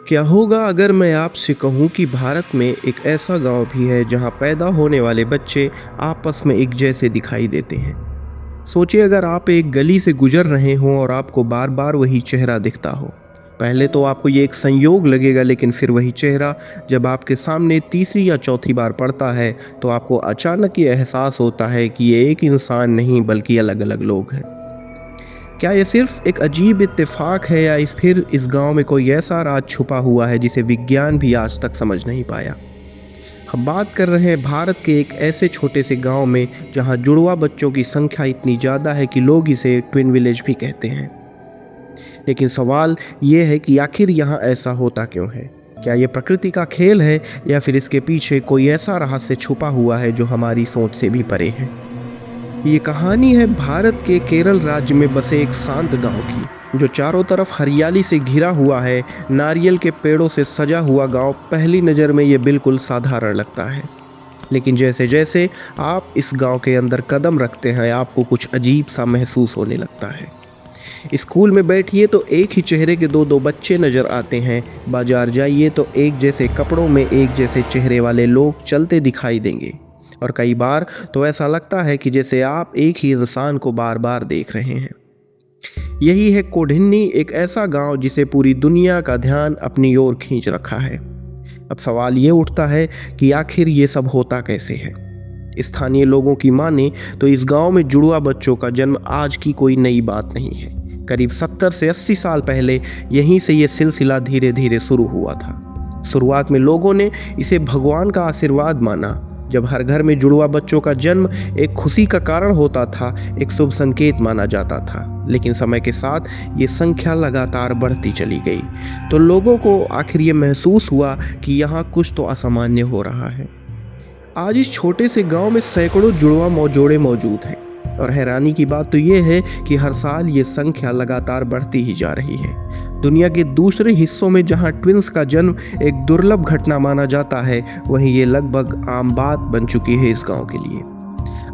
क्या होगा अगर मैं आपसे कहूँ कि भारत में एक ऐसा गांव भी है जहां पैदा होने वाले बच्चे आपस में एक जैसे दिखाई देते हैं। सोचिए अगर आप एक गली से गुजर रहे हों और आपको बार बार वही चेहरा दिखता हो। पहले तो आपको ये एक संयोग लगेगा, लेकिन फिर वही चेहरा जब आपके सामने तीसरी या चौथी बार पड़ता है तो आपको अचानक ये एहसास होता है कि ये एक इंसान नहीं बल्कि अलग अलग लोग हैं। क्या ये सिर्फ एक अजीब इत्तेफाक है या फिर इस गांव में कोई ऐसा राज छुपा हुआ है जिसे विज्ञान भी आज तक समझ नहीं पाया। हम बात कर रहे हैं भारत के एक ऐसे छोटे से गांव में जहां जुड़वा बच्चों की संख्या इतनी ज़्यादा है कि लोग इसे ट्विन विलेज भी कहते हैं। लेकिन सवाल ये है कि आखिर यहाँ ऐसा होता क्यों है। क्या ये प्रकृति का खेल है या फिर इसके पीछे कोई ऐसा रहस्य छुपा हुआ है जो हमारी सोच से भी परे है। ये कहानी है भारत के केरल राज्य में बसे एक शांत गांव की, जो चारों तरफ हरियाली से घिरा हुआ है। नारियल के पेड़ों से सजा हुआ गांव पहली नज़र में ये बिल्कुल साधारण लगता है, लेकिन जैसे जैसे आप इस गांव के अंदर कदम रखते हैं आपको कुछ अजीब सा महसूस होने लगता है। स्कूल में बैठिए तो एक ही चेहरे के दो दो बच्चे नज़र आते हैं। बाजार जाइए तो एक जैसे कपड़ों में एक जैसे चेहरे वाले लोग चलते दिखाई देंगे, और कई बार तो ऐसा लगता है कि जैसे आप एक ही इंसान को बार बार देख रहे हैं। यही है कोडिन्नी, एक ऐसा गांव जिसे पूरी दुनिया का ध्यान अपनी ओर खींच रखा है। अब सवाल ये उठता है कि आखिर ये सब होता कैसे है। स्थानीय लोगों की माने तो इस गांव में जुड़वा बच्चों का जन्म आज की कोई नई बात नहीं है। करीब 70 से 80 साल पहले यहीं से ये सिलसिला धीरे धीरे शुरू हुआ था। शुरुआत में लोगों ने इसे भगवान का आशीर्वाद माना। जब हर घर में जुड़वा बच्चों का जन्म एक खुशी का कारण होता था, एक शुभ संकेत माना जाता था। लेकिन समय के साथ ये संख्या लगातार बढ़ती चली गई, तो लोगों को आखिर ये महसूस हुआ कि यहाँ कुछ तो असामान्य हो रहा है। आज इस छोटे से गांव में सैकड़ों जुड़वा जोड़े मौजूद हैं, और हैरानी की बात तो ये है कि हर साल ये संख्या लगातार बढ़ती ही जा रही है। दुनिया के दूसरे हिस्सों में जहां ट्विंस का जन्म एक दुर्लभ घटना माना जाता है, वहीं ये लगभग आम बात बन चुकी है इस गांव के लिए।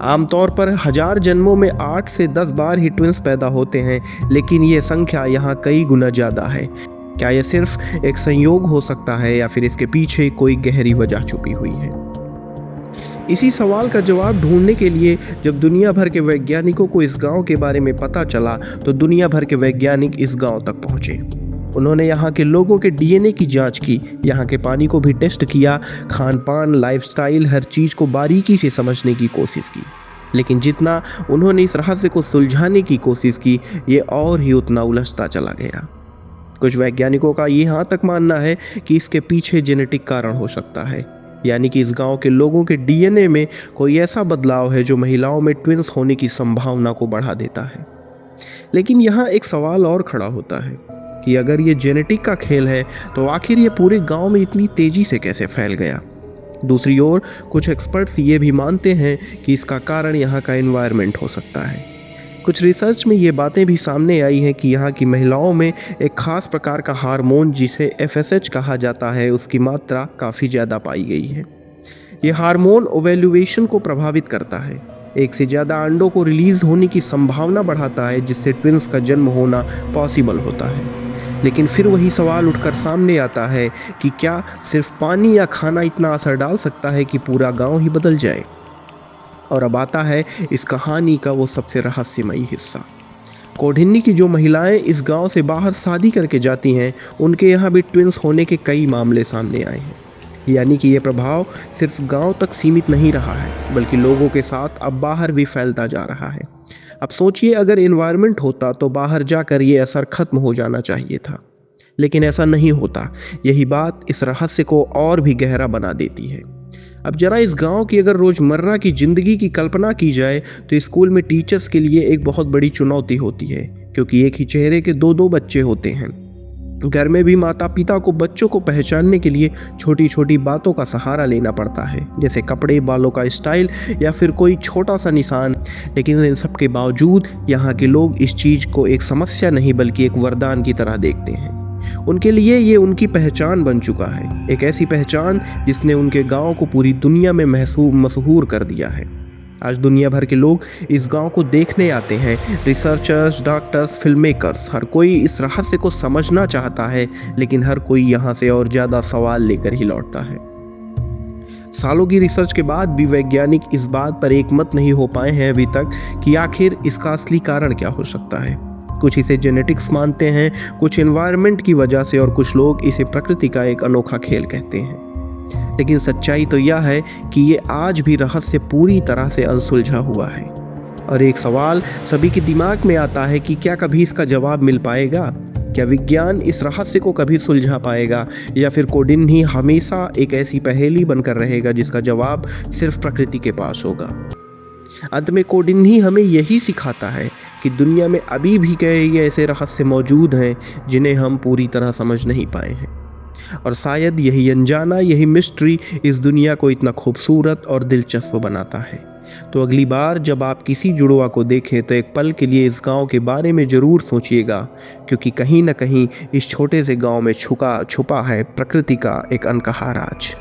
आमतौर पर 1000 जन्मों में 8 से 10 बार ही ट्विंस पैदा होते हैं, लेकिन ये संख्या यहाँ कई गुना ज़्यादा है। क्या यह सिर्फ एक संयोग हो सकता है या फिर इसके पीछे कोई गहरी वजह छुपी हुई है? इसी सवाल का जवाब ढूंढने के लिए जब दुनिया भर के वैज्ञानिकों को इस गांव के बारे में पता चला, तो दुनिया भर के वैज्ञानिक इस गांव तक पहुंचे। उन्होंने यहाँ के लोगों के डीएनए की जांच की, यहाँ के पानी को भी टेस्ट किया, खान पान, लाइफस्टाइल, हर चीज़ को बारीकी से समझने की कोशिश की। लेकिन जितना उन्होंने इस रहस्य को सुलझाने की कोशिश की, ये और ही उतना उलझता चला गया। कुछ वैज्ञानिकों का यहाँ तक मानना है कि इसके पीछे जेनेटिक कारण हो सकता है, यानी कि इस गांव के लोगों के डीएनए में कोई ऐसा बदलाव है जो महिलाओं में ट्विंस होने की संभावना को बढ़ा देता है। लेकिन यहाँ एक सवाल और खड़ा होता है कि अगर ये जेनेटिक का खेल है तो आखिर ये पूरे गांव में इतनी तेजी से कैसे फैल गया। दूसरी ओर कुछ एक्सपर्ट्स ये भी मानते हैं कि इसका कारण यहाँ का एनवायरनमेंट हो सकता है। कुछ रिसर्च में ये बातें भी सामने आई हैं कि यहाँ की महिलाओं में एक खास प्रकार का हार्मोन जिसे FSH कहा जाता है, उसकी मात्रा काफ़ी ज़्यादा पाई गई है। ये हार्मोन ओवेल्यूएशन को प्रभावित करता है, एक से ज़्यादा अंडों को रिलीज होने की संभावना बढ़ाता है, जिससे ट्विंस का जन्म होना पॉसिबल होता है। लेकिन फिर वही सवाल उठकर सामने आता है कि क्या सिर्फ पानी या खाना इतना असर डाल सकता है कि पूरा गाँव ही बदल जाए। और अब आता है इस कहानी का वो सबसे रहस्यमयी हिस्सा। कोडिन्नी की जो महिलाएं इस गांव से बाहर शादी करके जाती हैं, उनके यहाँ भी ट्विंस होने के कई मामले सामने आए हैं। यानी कि ये प्रभाव सिर्फ गांव तक सीमित नहीं रहा है, बल्कि लोगों के साथ अब बाहर भी फैलता जा रहा है। अब सोचिए अगर एनवायरनमेंट होता तो बाहर जाकर ये असर खत्म हो जाना चाहिए था, लेकिन ऐसा नहीं होता। यही बात इस रहस्य को और भी गहरा बना देती है। अब जरा इस गांव की अगर रोज़मर्रा की ज़िंदगी की कल्पना की जाए तो स्कूल में टीचर्स के लिए एक बहुत बड़ी चुनौती होती है, क्योंकि एक ही चेहरे के दो दो बच्चे होते हैं। घर में भी माता पिता को बच्चों को पहचानने के लिए छोटी छोटी बातों का सहारा लेना पड़ता है, जैसे कपड़े, बालों का स्टाइल या फिर कोई छोटा सा निशान। लेकिन इन सब के बावजूद यहाँ के लोग इस चीज़ को एक समस्या नहीं बल्कि एक वरदान की तरह देखते हैं। उनके लिए ये उनकी पहचान बन चुका है, एक ऐसी पहचान जिसने उनके गांव को पूरी दुनिया में मशहूर कर दिया है। आज दुनिया भर के लोग इस गांव को देखने आते हैं। रिसर्चर्स, डॉक्टर्स, फिल्म मेकर्स, हर कोई इस रहस्य को समझना चाहता है, लेकिन हर कोई यहाँ से और ज़्यादा सवाल लेकर ही लौटता है। सालों की रिसर्च के बाद भी वैज्ञानिक इस बात पर एकमत नहीं हो पाए हैं अभी तक कि आखिर इसका असली कारण क्या हो सकता है। कुछ इसे जेनेटिक्स मानते हैं, कुछ एनवायरनमेंट की वजह से, और कुछ लोग इसे प्रकृति का एक अनोखा खेल कहते हैं। लेकिन सच्चाई तो यह है कि ये आज भी रहस्य पूरी तरह से अनसुलझा हुआ है। और एक सवाल सभी के दिमाग में आता है कि क्या कभी इसका जवाब मिल पाएगा? क्या विज्ञान इस रहस्य को कभी सुलझा पाएगा, या फिर कोडिन ही हमेशा एक ऐसी पहेली बनकर रहेगा जिसका जवाब सिर्फ प्रकृति के पास होगा? अंत में कोडिन ही हमें यही सिखाता है कि दुनिया में अभी भी कई ऐसे रहस्य मौजूद हैं जिन्हें हम पूरी तरह समझ नहीं पाए हैं। और शायद यही अनजाना, यही मिस्ट्री इस दुनिया को इतना खूबसूरत और दिलचस्प बनाता है। तो अगली बार जब आप किसी जुड़वा को देखें तो एक पल के लिए इस गांव के बारे में ज़रूर सोचिएगा, क्योंकि कहीं ना कहीं इस छोटे से गांव में छुपा है प्रकृति का एक अनकहा राज।